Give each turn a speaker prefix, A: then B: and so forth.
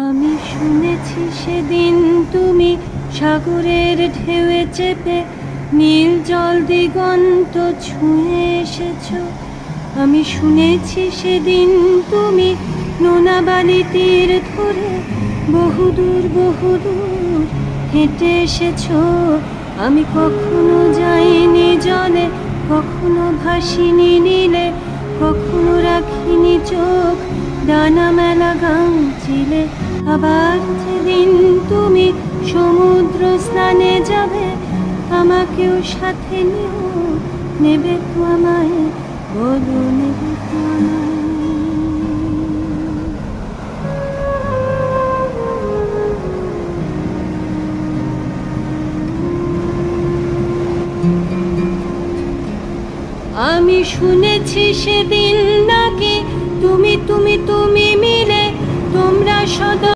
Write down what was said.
A: আমি শুনেছি সেদিন তুমি সাগরের ঢেউয়ে চেপে নীল জল দিগন্ত ছুঁয়ে এসেছ। আমি শুনেছি সেদিন তুমি নোনা বালি তীর ধরে বহুদূর বহুদূর হেঁটে এসেছ। আমি কখনো যাইনি জলে, কখনো ভাসিনি নীলে, কখনো রাখিনি চোখ ডানা মেলা গাঙচিলে। আবার যেদিন তুমি সমুদ্র স্নানে যাবে, আমাকেও সাথে নিও, নেবে তো আমায়, বলো নেবে তো আমায়। আমি শুনেছি সেদিন নাকি তুমি মিলে তোমরা সদ